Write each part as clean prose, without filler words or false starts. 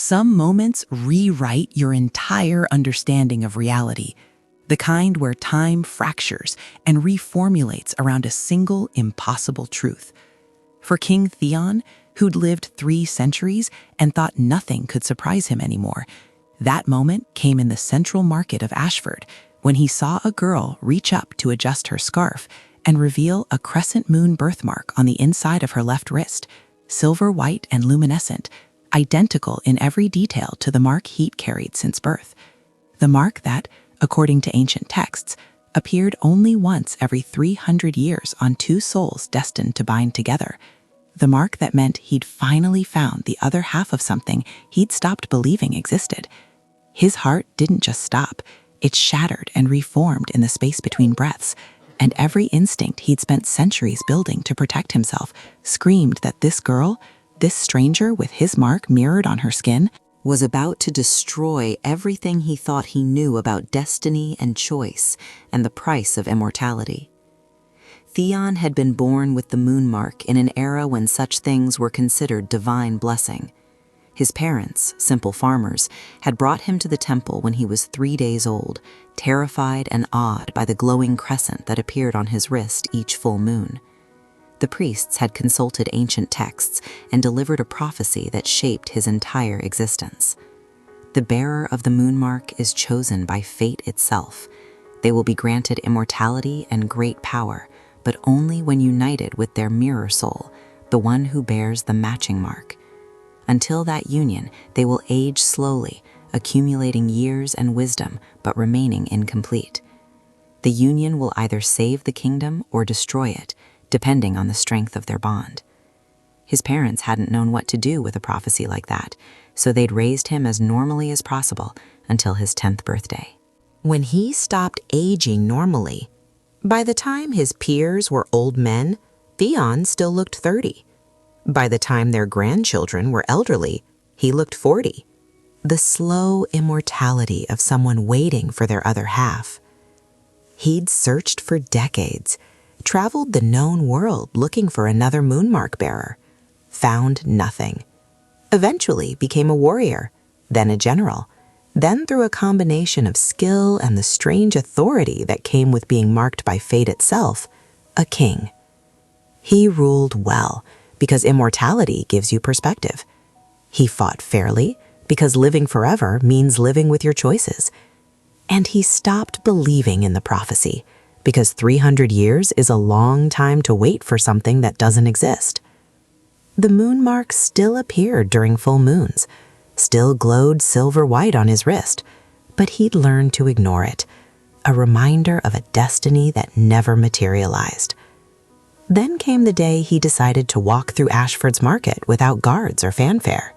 Some moments rewrite your entire understanding of reality, the kind where time fractures and reformulates around a single impossible truth. For King Theon, who'd lived 3 centuries and thought nothing could surprise him anymore, that moment came in the central market of Ashford when he saw a girl reach up to adjust her scarf and reveal a crescent moon birthmark on the inside of her left wrist, silver white and luminescent, identical in every detail to the mark he'd carried since birth. The mark that, according to ancient texts, appeared only once every 300 years on 2 souls destined to bind together. The mark that meant he'd finally found the other half of something he'd stopped believing existed. His heart didn't just stop, it shattered and reformed in the space between breaths, and every instinct he'd spent centuries building to protect himself screamed that this girl, this stranger with his mark mirrored on her skin, was about to destroy everything he thought he knew about destiny and choice and the price of immortality. Theon had been born with the Moonmark in an era when such things were considered divine blessing. His parents, simple farmers, had brought him to the temple when he was 3 days old, terrified and awed by the glowing crescent that appeared on his wrist each full moon. The priests had consulted ancient texts and delivered a prophecy that shaped his entire existence. The bearer of the Moonmark is chosen by fate itself. They will be granted immortality and great power, but only when united with their mirror soul, the one who bears the matching mark. Until that union, they will age slowly, accumulating years and wisdom, but remaining incomplete. The union will either save the kingdom or destroy it, depending on the strength of their bond. His parents hadn't known what to do with a prophecy like that, so they'd raised him as normally as possible until his 10th birthday. When he stopped aging normally, by the time his peers were old men, Theon still looked 30. By the time their grandchildren were elderly, he looked 40. The slow immortality of someone waiting for their other half. He'd searched for decades, traveled the known world looking for another Moonmark bearer, found nothing. Eventually became a warrior, then a general, then through a combination of skill and the strange authority that came with being marked by fate itself, a king. He ruled well, because immortality gives you perspective. He fought fairly, because living forever means living with your choices. And he stopped believing in the prophecy, because 300 years is a long time to wait for something that doesn't exist. The Moonmark still appeared during full moons, still glowed silver white on his wrist, but he'd learned to ignore it, a reminder of a destiny that never materialized. Then came the day he decided to walk through Ashford's market without guards or fanfare.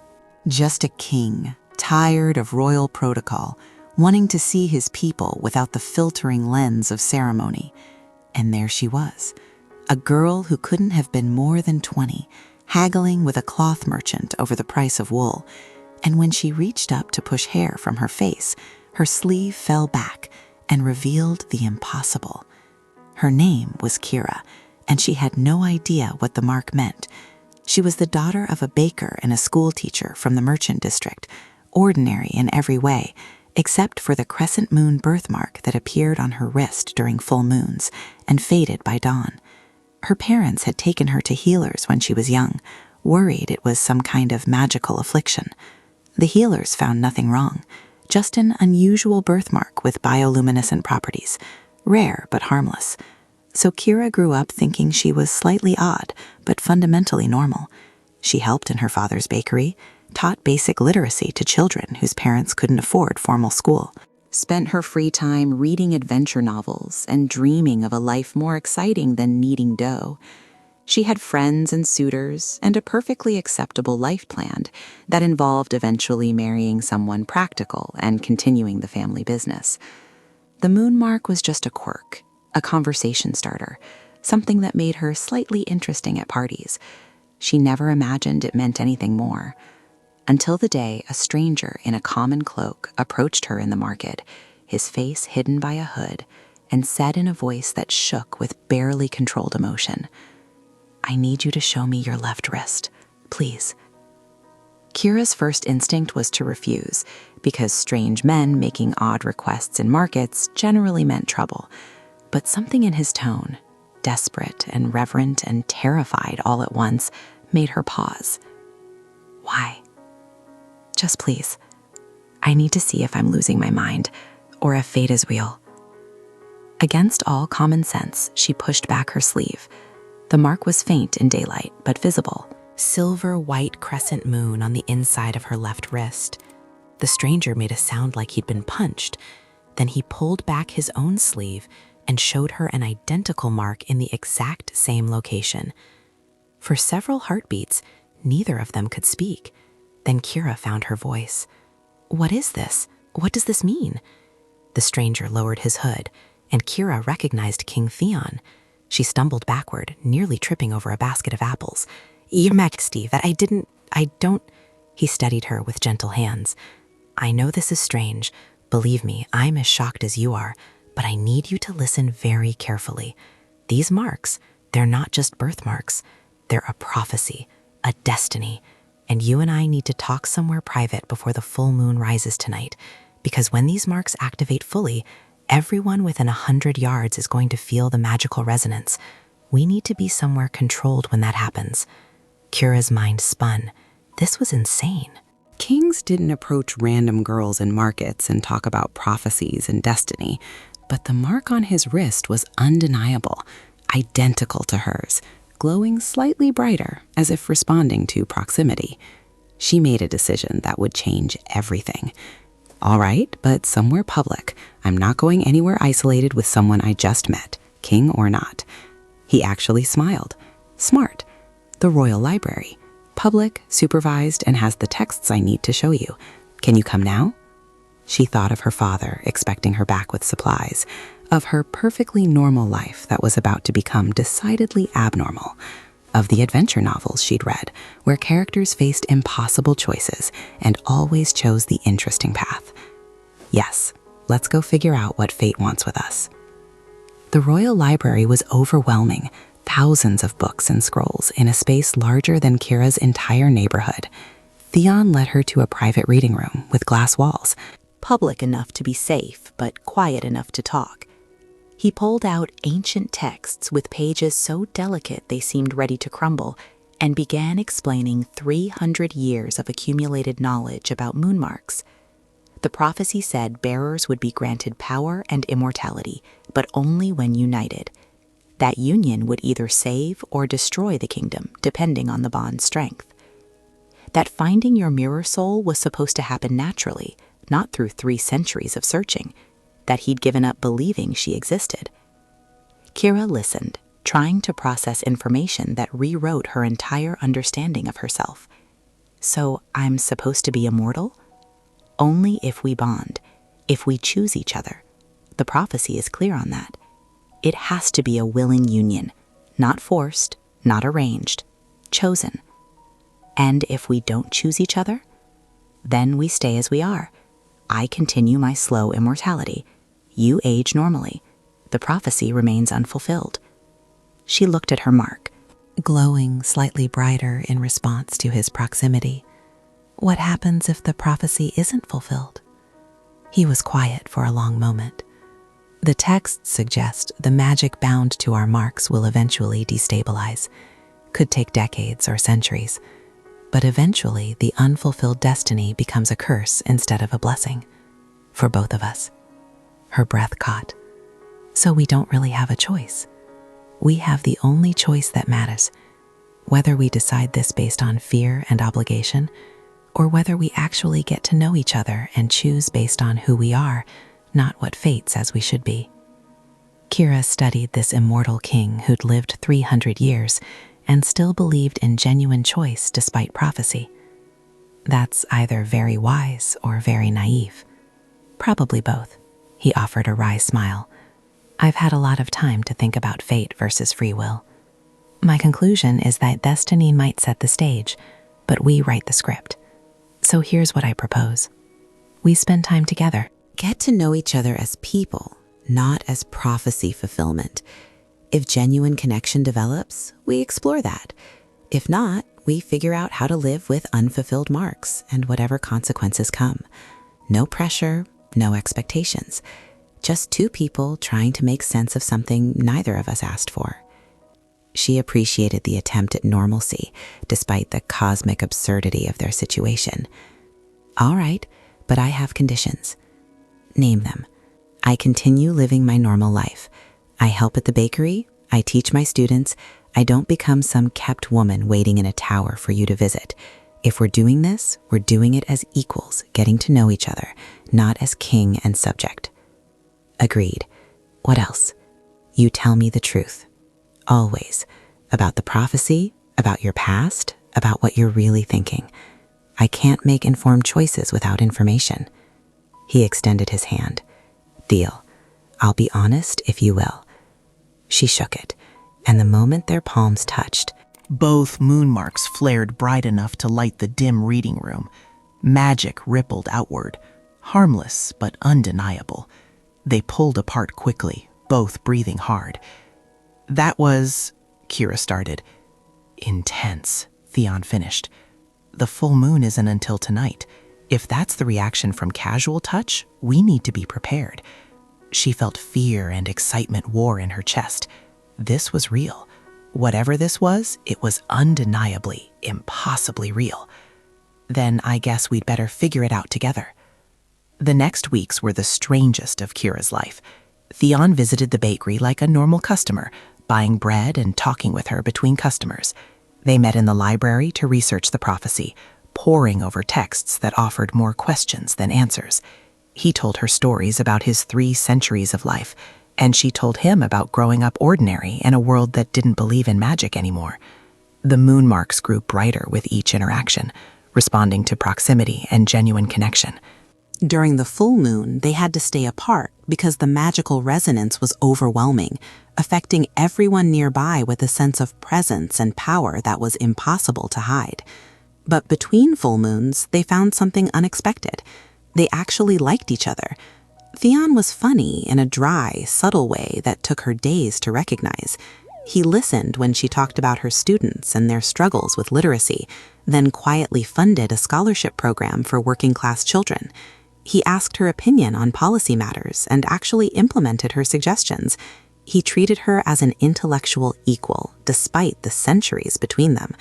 Just a king, tired of royal protocol, wanting to see his people without the filtering lens of ceremony. And there she was, a girl who couldn't have been more than 20, haggling with a cloth merchant over the price of wool. And when she reached up to push hair from her face, her sleeve fell back and revealed the impossible. Her name was Kira, and she had no idea what the mark meant. She was the daughter of a baker and a school teacher from the merchant district, ordinary in every way, except for the crescent moon birthmark that appeared on her wrist during full moons and faded by dawn. Her parents had taken her to healers when she was young, worried it was some kind of magical affliction. The healers found nothing wrong, just an unusual birthmark with bioluminescent properties, rare but harmless. So Kira grew up thinking she was slightly odd, but fundamentally normal. She helped in her father's bakery, taught basic literacy to children whose parents couldn't afford formal school, spent her free time reading adventure novels and dreaming of a life more exciting than kneading dough. She had friends and suitors and a perfectly acceptable life planned that involved eventually marrying someone practical and continuing the family business. The Moonmark was just a quirk, a conversation starter, something that made her slightly interesting at parties. She never imagined it meant anything more. Until the day a stranger in a common cloak approached her in the market, his face hidden by a hood, and said in a voice that shook with barely controlled emotion, "I need you to show me your left wrist, please." Kira's first instinct was to refuse, because strange men making odd requests in markets generally meant trouble. But something in his tone, desperate and reverent and terrified all at once, made her pause. Why? Just please. I need to see if I'm losing my mind, or if fate is real. Against all common sense, she pushed back her sleeve. The mark was faint in daylight, but visible. Silver-white crescent moon on the inside of her left wrist. The stranger made a sound like he'd been punched. Then he pulled back his own sleeve and showed her an identical mark in the exact same location. For several heartbeats, neither of them could speak. Then Kira found her voice. "What is this? What does this mean?" The stranger lowered his hood, and Kira recognized King Theon. She stumbled backward, nearly tripping over a basket of apples. "Your Majesty, that I don't..." He steadied her with gentle hands. "I know this is strange. Believe me, I'm as shocked as you are, but I need you to listen very carefully. These marks, they're not just birthmarks. They're a prophecy, a destiny. And you and I need to talk somewhere private before the full moon rises tonight, because when these marks activate fully, everyone within 100 yards is going to feel the magical resonance. We need to be somewhere controlled when that happens." Kira's mind spun. This was insane. Kings didn't approach random girls in markets and talk about prophecies and destiny, but the mark on his wrist was undeniable, identical to hers, glowing slightly brighter, as if responding to proximity. She made a decision that would change everything. "All right, but somewhere public. I'm not going anywhere isolated with someone I just met, king or not." He actually smiled. Smart. The Royal Library. Public, supervised, and has the texts I need to show you. Can you come now? She thought of her father expecting her back with supplies, of her perfectly normal life that was about to become decidedly abnormal, of the adventure novels she'd read, where characters faced impossible choices and always chose the interesting path. Yes, let's go figure out what fate wants with us. The Royal Library was overwhelming, thousands of books and scrolls in a space larger than Kira's entire neighborhood. Theon led her to a private reading room with glass walls, public enough to be safe, but quiet enough to talk. He pulled out ancient texts with pages so delicate they seemed ready to crumble, and began explaining 300 years of accumulated knowledge about moonmarks. The prophecy said bearers would be granted power and immortality, but only when united. That union would either save or destroy the kingdom, depending on the bond's strength. That finding your mirror soul was supposed to happen naturally, not through 3 centuries of searching. That he'd given up believing she existed. Kira listened, trying to process information that rewrote her entire understanding of herself. So I'm supposed to be immortal? Only if we bond, if we choose each other. The prophecy is clear on that. It has to be a willing union, not forced, not arranged, chosen. And if we don't choose each other, then we stay as we are. I continue my slow immortality. You age normally. The prophecy remains unfulfilled. She looked at her mark, glowing slightly brighter in response to his proximity. What happens if the prophecy isn't fulfilled? He was quiet for a long moment. The texts suggest the magic bound to our marks will eventually destabilize. Could take decades or centuries. But eventually, the unfulfilled destiny becomes a curse instead of a blessing. For both of us. Her breath caught. So we don't really have a choice. We have the only choice that matters. Whether we decide this based on fear and obligation, or whether we actually get to know each other and choose based on who we are, not what fate says we should be. Kira studied this immortal king who'd lived 300 years and still believed in genuine choice despite prophecy. That's either very wise or very naive. Probably both. He offered a wry smile. I've had a lot of time to think about fate versus free will. My conclusion is that destiny might set the stage, but we write the script. So here's what I propose. We spend time together. Get to know each other as people, not as prophecy fulfillment. If genuine connection develops, we explore that. If not, we figure out how to live with unfulfilled marks and whatever consequences come. No pressure, no expectations. Just two people trying to make sense of something neither of us asked for. She appreciated the attempt at normalcy, despite the cosmic absurdity of their situation. All right, but I have conditions. Name them. I continue living my normal life. I help at the bakery. I teach my students. I don't become some kept woman waiting in a tower for you to visit. If we're doing this, we're doing it as equals, getting to know each other, not as king and subject. Agreed. What else? You tell me the truth. Always. About the prophecy, about your past, about what you're really thinking. I can't make informed choices without information. He extended his hand. Deal. I'll be honest if you will. She shook it, and the moment their palms touched, both moonmarks flared bright enough to light the dim reading room. Magic rippled outward, harmless but undeniable. They pulled apart quickly, both breathing hard. That was, Kira started. Intense, Theon finished. The full moon isn't until tonight. If that's the reaction from casual touch, we need to be prepared. She felt fear and excitement war in her chest. This was real. Whatever this was, it was undeniably, impossibly real. Then I guess we'd better figure it out together. The next weeks were the strangest of Kira's life. Theon visited the bakery like a normal customer, buying bread and talking with her between customers. They met in the library to research the prophecy, poring over texts that offered more questions than answers. He told her stories about his 3 centuries of life, and she told him about growing up ordinary in a world that didn't believe in magic anymore. The moonmarks grew brighter with each interaction, responding to proximity and genuine connection. during the full moon, they had to stay apart because the magical resonance was overwhelming, affecting everyone nearby with a sense of presence and power that was impossible to hide. But between full moons, they found something unexpected. They actually liked each other. Theon was funny in a dry, subtle way that took her days to recognize. He listened when she talked about her students and their struggles with literacy, then quietly funded a scholarship program for working-class children. He asked her opinion on policy matters and actually implemented her suggestions. He treated her as an intellectual equal, despite the centuries between them.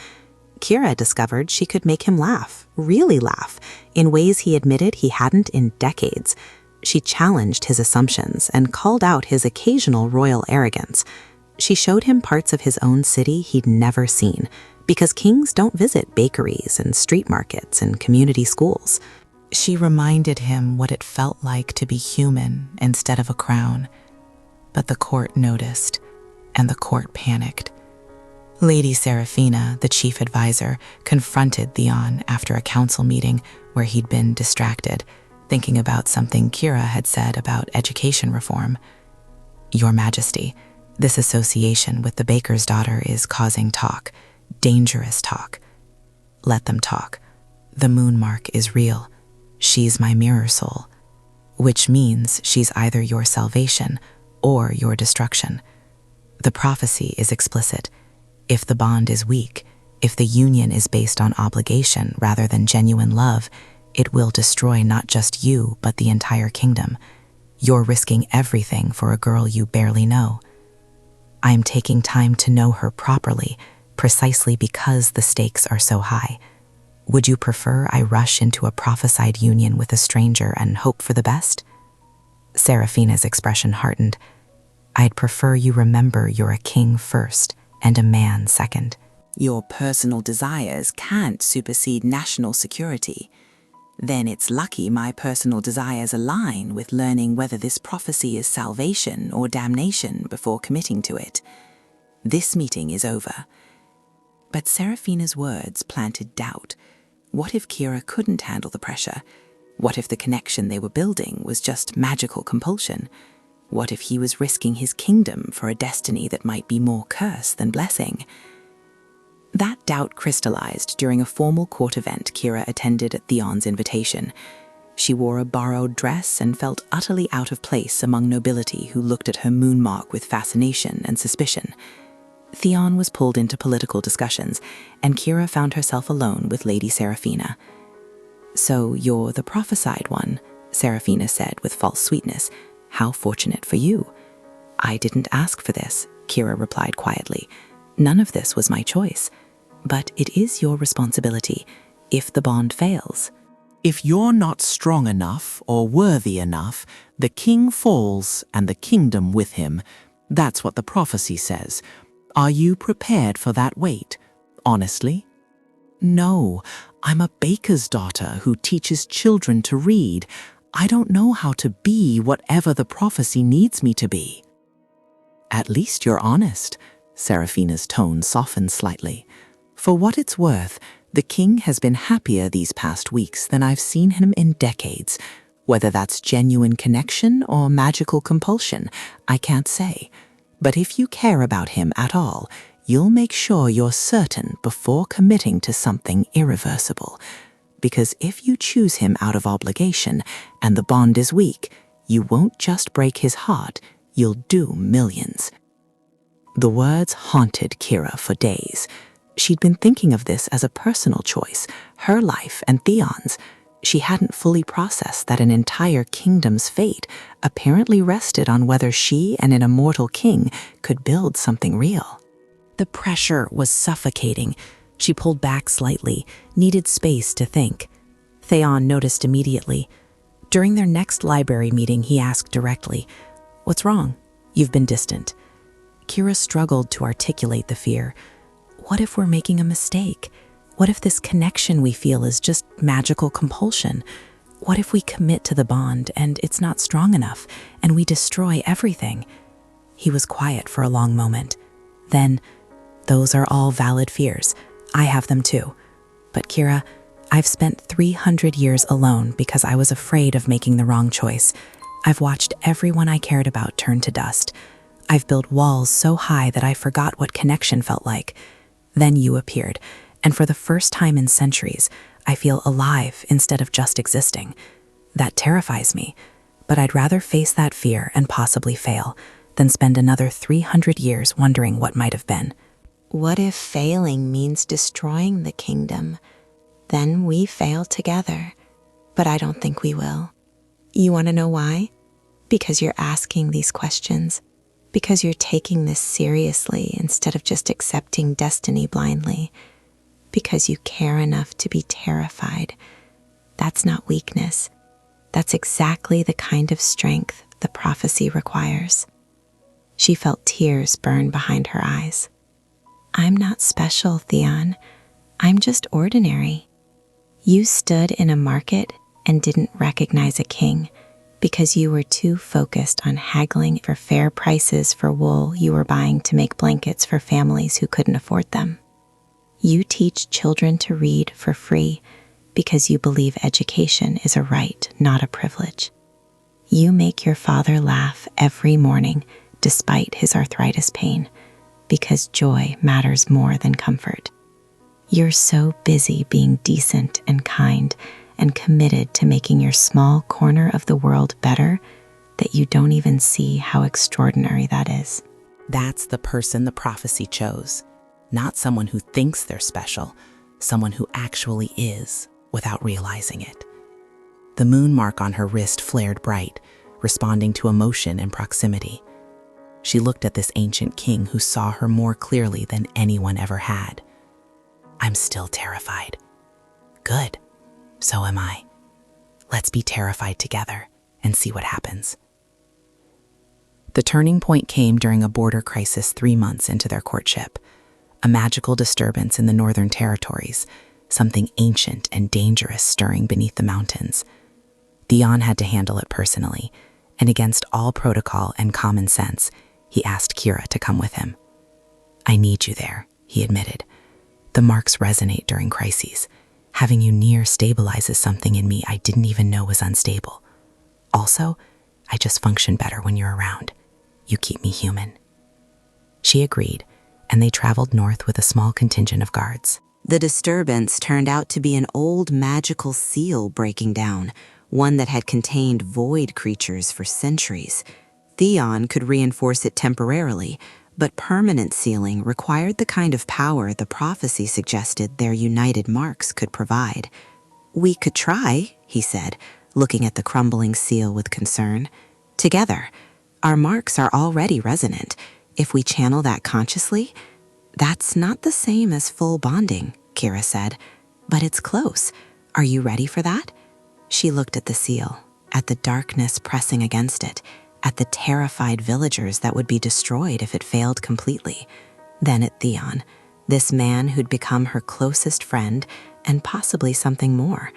Kira discovered she could make him laugh, really laugh, in ways he admitted he hadn't in decades. She challenged his assumptions and called out his occasional royal arrogance. She showed him parts of his own city he'd never seen, because kings don't visit bakeries and street markets and community schools. She reminded him what it felt like to be human instead of a crown. But the court noticed, and the court panicked. Lady Seraphina, the chief advisor, confronted Theon after a council meeting where he'd been distracted, thinking about something Kira had said about education reform. "Your Majesty, this association with the baker's daughter is causing talk, dangerous talk. Let them talk. The Moonmark is real. She's my mirror soul, which means she's either your salvation or your destruction. The prophecy is explicit. If the bond is weak, if the union is based on obligation rather than genuine love, it will destroy not just you, but the entire kingdom. You're risking everything for a girl you barely know. I'm taking time to know her properly, precisely because the stakes are so high. Would you prefer I rush into a prophesied union with a stranger and hope for the best?" Seraphina's expression hardened. "I'd prefer you remember you're a king first and a man second. Your personal desires can't supersede national security. Then it's lucky my personal desires align with learning whether this prophecy is salvation or damnation before committing to it. This meeting is over." But Seraphina's words planted doubt. What if Kira couldn't handle the pressure? What if the connection they were building was just magical compulsion? What if he was risking his kingdom for a destiny that might be more curse than blessing? That doubt crystallized during a formal court event Kira attended at Theon's invitation. She wore a borrowed dress and felt utterly out of place among nobility who looked at her moonmark with fascination and suspicion. Theon was pulled into political discussions, and Kira found herself alone with Lady Seraphina. "So you're the prophesied one," Seraphina said with false sweetness. "How fortunate for you." "I didn't ask for this," Kira replied quietly. "None of this was my choice. But it is your responsibility if the bond fails." If you're not strong enough or worthy enough, the king falls and the kingdom with him. That's what the prophecy says. Are you prepared for that weight? Honestly? No, I'm a baker's daughter who teaches children to read. I don't know how to be whatever the prophecy needs me to be. At least you're honest. Seraphina's tone softened slightly. For what it's worth, the king has been happier these past weeks than I've seen him in decades. Whether that's genuine connection or magical compulsion, I can't say. But if you care about him at all, you'll make sure you're certain before committing to something irreversible. Because if you choose him out of obligation and the bond is weak, you won't just break his heart, you'll do millions. The words haunted Kira for days. She'd been thinking of this as a personal choice, her life and Theon's. She hadn't fully processed that an entire kingdom's fate apparently rested on whether she and an immortal king could build something real. The pressure was suffocating. She pulled back slightly, needed space to think. Theon noticed immediately. During their next library meeting, he asked directly, "What's wrong? You've been distant." Kira struggled to articulate the fear. What if we're making a mistake? What if this connection we feel is just magical compulsion? What if we commit to the bond and it's not strong enough and we destroy everything? He was quiet for a long moment. Then, "Those are all valid fears. I have them too. But Kira, I've spent 300 years alone because I was afraid of making the wrong choice. I've watched everyone I cared about turn to dust. I've built walls so high that I forgot what connection felt like. Then you appeared, and for the first time in centuries, I feel alive instead of just existing. That terrifies me, but I'd rather face that fear and possibly fail than spend another 300 years wondering what might have been." What if failing means destroying the kingdom? Then we fail together. But I don't think we will. You want to know why? Because you're asking these questions. Because you're taking this seriously instead of just accepting destiny blindly. Because you care enough to be terrified. That's not weakness. That's exactly the kind of strength the prophecy requires. She felt tears burn behind her eyes. I'm not special, Theon. I'm just ordinary. You stood in a market and didn't recognize a king because you were too focused on haggling for fair prices for wool you were buying to make blankets for families who couldn't afford them. You teach children to read for free because you believe education is a right, not a privilege. You make your father laugh every morning despite his arthritis pain because joy matters more than comfort. You're so busy being decent and kind and committed to making your small corner of the world better that you don't even see how extraordinary that is. That's the person the prophecy chose. Not someone who thinks they're special, someone who actually is without realizing it. The moon mark on her wrist flared bright, responding to emotion and proximity. She looked at this ancient king who saw her more clearly than anyone ever had. I'm still terrified. Good. So am I. Let's be terrified together and see what happens. The turning point came during a border crisis 3 months into their courtship. A magical disturbance in the northern territories, something ancient and dangerous stirring beneath the mountains. Theon had to handle it personally, and against all protocol and common sense, he asked Kira to come with him. I need you there, he admitted. The marks resonate during crises. Having you near stabilizes something in me I didn't even know was unstable. Also, I just function better when you're around. You keep me human. She agreed, and they traveled north with a small contingent of guards. The disturbance turned out to be an old magical seal breaking down, one that had contained void creatures for centuries. Theon could reinforce it temporarily, but permanent sealing required the kind of power the prophecy suggested their united marks could provide. "We could try," he said, looking at the crumbling seal with concern. "Together, our marks are already resonant. If we channel that consciously—" "That's not the same as full bonding," Kira said, "but it's close. Are you ready for that?" She looked at the seal, at the darkness pressing against it, at the terrified villagers that would be destroyed if it failed completely, then at Theon, this man who'd become her closest friend and possibly something more.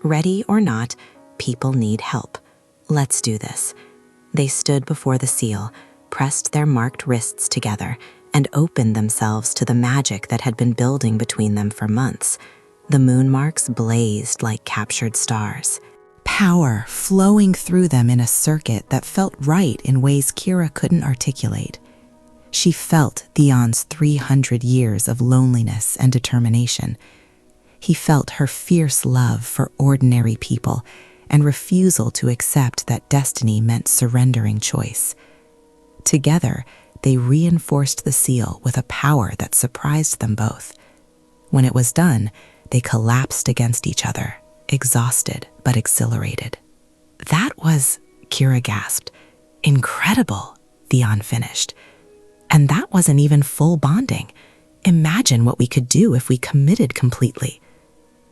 Ready or not, people need help. Let's do this. They stood before the seal, pressed their marked wrists together, and opened themselves to the magic that had been building between them for months. The moon marks blazed like captured stars, power flowing through them in a circuit that felt right in ways Kira couldn't articulate. She felt Theon's 300 years of loneliness and determination. He felt her fierce love for ordinary people and refusal to accept that destiny meant surrendering choice. Together, they reinforced the seal with a power that surprised them both. When it was done, they collapsed against each other, exhausted but exhilarated. "That was," Kira gasped. "Incredible," Theon finished. "And that wasn't even full bonding. Imagine what we could do if we committed completely."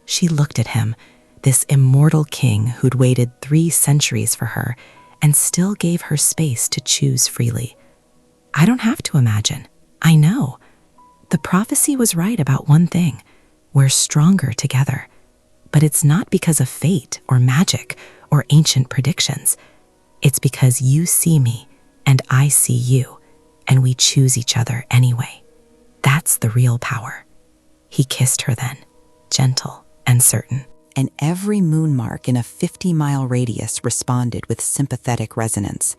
She looked at him, this immortal king who'd waited 3 centuries for her and still gave her space to choose freely. "I don't have to imagine. I know. The prophecy was right about one thing. We're stronger together. But it's not because of fate or magic or ancient predictions. It's because you see me and I see you, and we choose each other anyway. That's the real power." He kissed her then, gentle and certain. And every moon mark in a 50-mile radius responded with sympathetic resonance.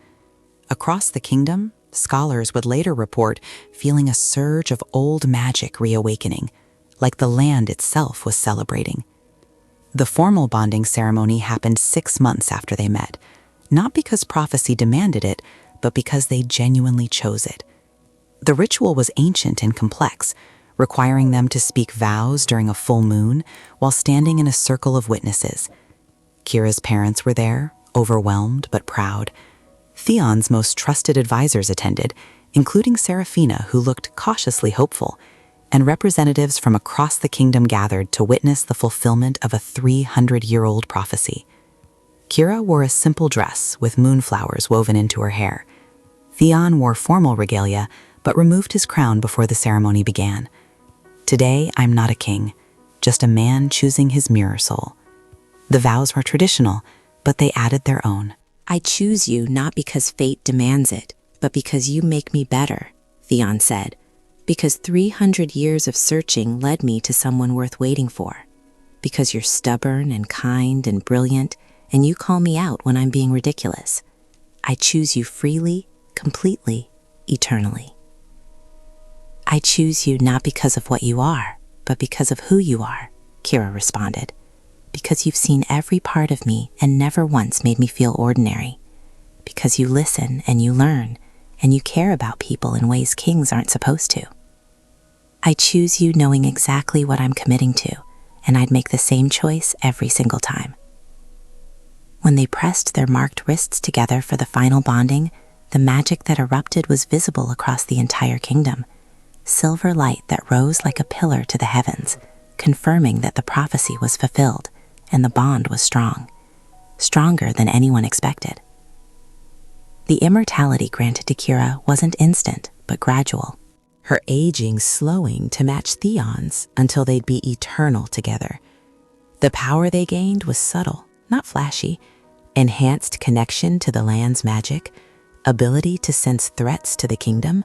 Across the kingdom, scholars would later report feeling a surge of old magic reawakening, like the land itself was celebrating. The formal bonding ceremony happened 6 months after they met, not because prophecy demanded it, but because they genuinely chose it. The ritual was ancient and complex, requiring them to speak vows during a full moon while standing in a circle of witnesses. Kira's parents were there, overwhelmed but proud. Theon's most trusted advisors attended, including Seraphina, who looked cautiously hopeful, and representatives from across the kingdom gathered to witness the fulfillment of a 300-year-old prophecy. Kira wore a simple dress with moonflowers woven into her hair. Theon wore formal regalia, but removed his crown before the ceremony began. "Today, I'm not a king, just a man choosing his mirror soul." The vows were traditional, but they added their own. "I choose you not because fate demands it, but because you make me better," Theon said. "Because 300 years of searching led me to someone worth waiting for. Because you're stubborn and kind and brilliant, and you call me out when I'm being ridiculous. I choose you freely, completely, eternally." "I choose you not because of what you are, but because of who you are," Kira responded. "Because you've seen every part of me and never once made me feel ordinary. Because you listen and you learn, and you care about people in ways kings aren't supposed to. I choose you knowing exactly what I'm committing to, and I'd make the same choice every single time." When they pressed their marked wrists together for the final bonding, the magic that erupted was visible across the entire kingdom. Silver light that rose like a pillar to the heavens, confirming that the prophecy was fulfilled and the bond was strong, stronger than anyone expected. The immortality granted to Kira wasn't instant, but gradual, her aging slowing to match Theon's until they'd be eternal together. The power they gained was subtle, not flashy, enhanced connection to the land's magic, ability to sense threats to the kingdom,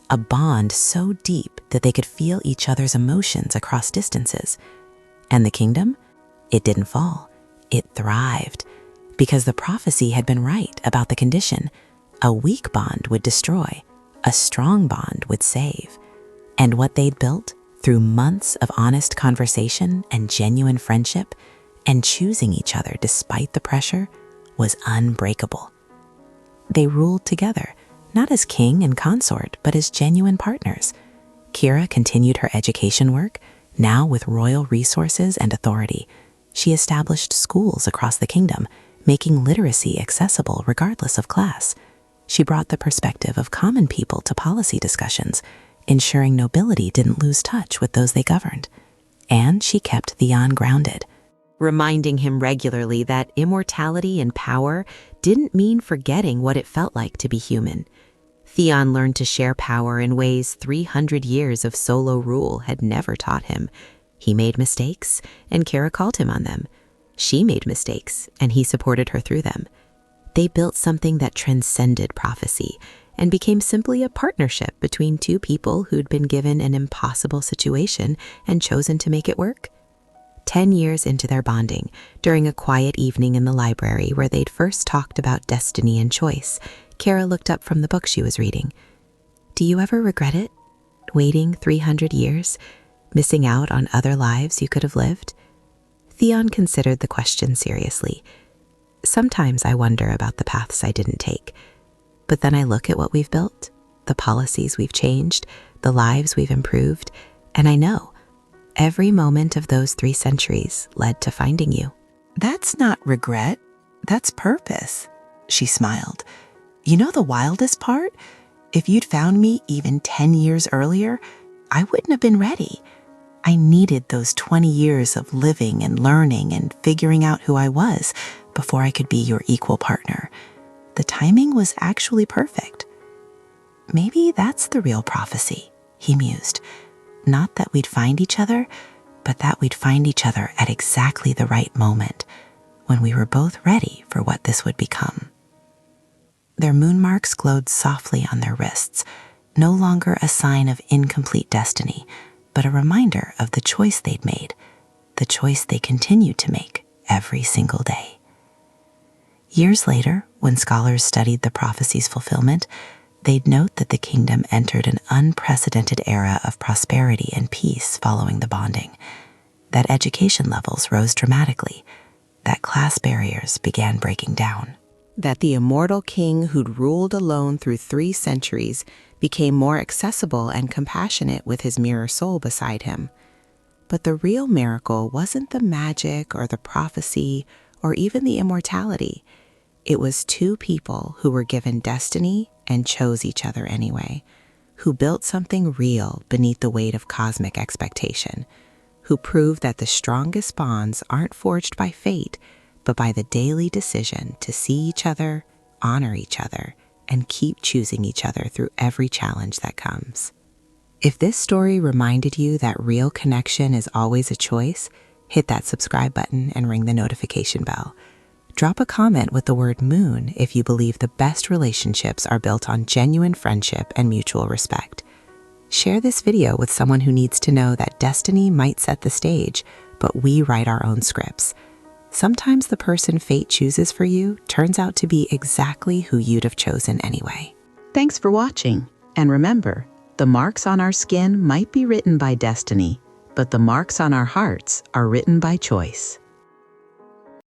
a bond so deep that they could feel each other's emotions across distances. And the kingdom? It didn't fall. It thrived. Because the prophecy had been right about the condition. A weak bond would destroy. A strong bond would save. And what they'd built, through months of honest conversation and genuine friendship, and choosing each other despite the pressure, was unbreakable. They ruled together, not as king and consort, but as genuine partners. Kira continued her education work, now with royal resources and authority. She established schools across the kingdom, making literacy accessible regardless of class. She brought the perspective of common people to policy discussions, ensuring nobility didn't lose touch with those they governed. And she kept Theon grounded, reminding him regularly that immortality and power didn't mean forgetting what it felt like to be human. Theon learned to share power in ways 300 years of solo rule had never taught him. He made mistakes, and Kira called him on them. She made mistakes, and he supported her through them. They built something that transcended prophecy and became simply a partnership between two people who'd been given an impossible situation and chosen to make it work. 10 years into their bonding, during a quiet evening in the library where they'd first talked about destiny and choice, Kira looked up from the book she was reading. "Do you ever regret it? Waiting 300 years? Missing out on other lives you could have lived?" Theon considered the question seriously. "Sometimes I wonder about the paths I didn't take. But then I look at what we've built, the policies we've changed, the lives we've improved, and I know every moment of those 3 centuries led to finding you." "That's not regret, that's purpose," she smiled. "You know the wildest part? If you'd found me even 10 years earlier, I wouldn't have been ready. I needed those 20 years of living and learning and figuring out who I was before I could be your equal partner. The timing was actually perfect." "Maybe that's the real prophecy," he mused. "Not that we'd find each other, but that we'd find each other at exactly the right moment, when we were both ready for what this would become." Their moonmarks glowed softly on their wrists, no longer a sign of incomplete destiny, but a reminder of the choice they'd made, the choice they continued to make every single day. Years later, when scholars studied the prophecy's fulfillment, they'd note that the kingdom entered an unprecedented era of prosperity and peace following the bonding, that education levels rose dramatically, that class barriers began breaking down, that the immortal king who'd ruled alone through 3 centuries became more accessible and compassionate with his mirror soul beside him. But the real miracle wasn't the magic or the prophecy or even the immortality. It was 2 people who were given destiny and chose each other anyway, who built something real beneath the weight of cosmic expectation, who proved that the strongest bonds aren't forged by fate, but by the daily decision to see each other, honor each other, and keep choosing each other through every challenge that comes. If this story reminded you that real connection is always a choice, hit that subscribe button and ring the notification bell. Drop a comment with the word moon if you believe the best relationships are built on genuine friendship and mutual respect. Share this video with someone who needs to know that destiny might set the stage, but we write our own scripts. Sometimes the person fate chooses for you turns out to be exactly who you'd have chosen anyway. Thanks for watching, and remember, the marks on our skin might be written by destiny, but the marks on our hearts are written by choice.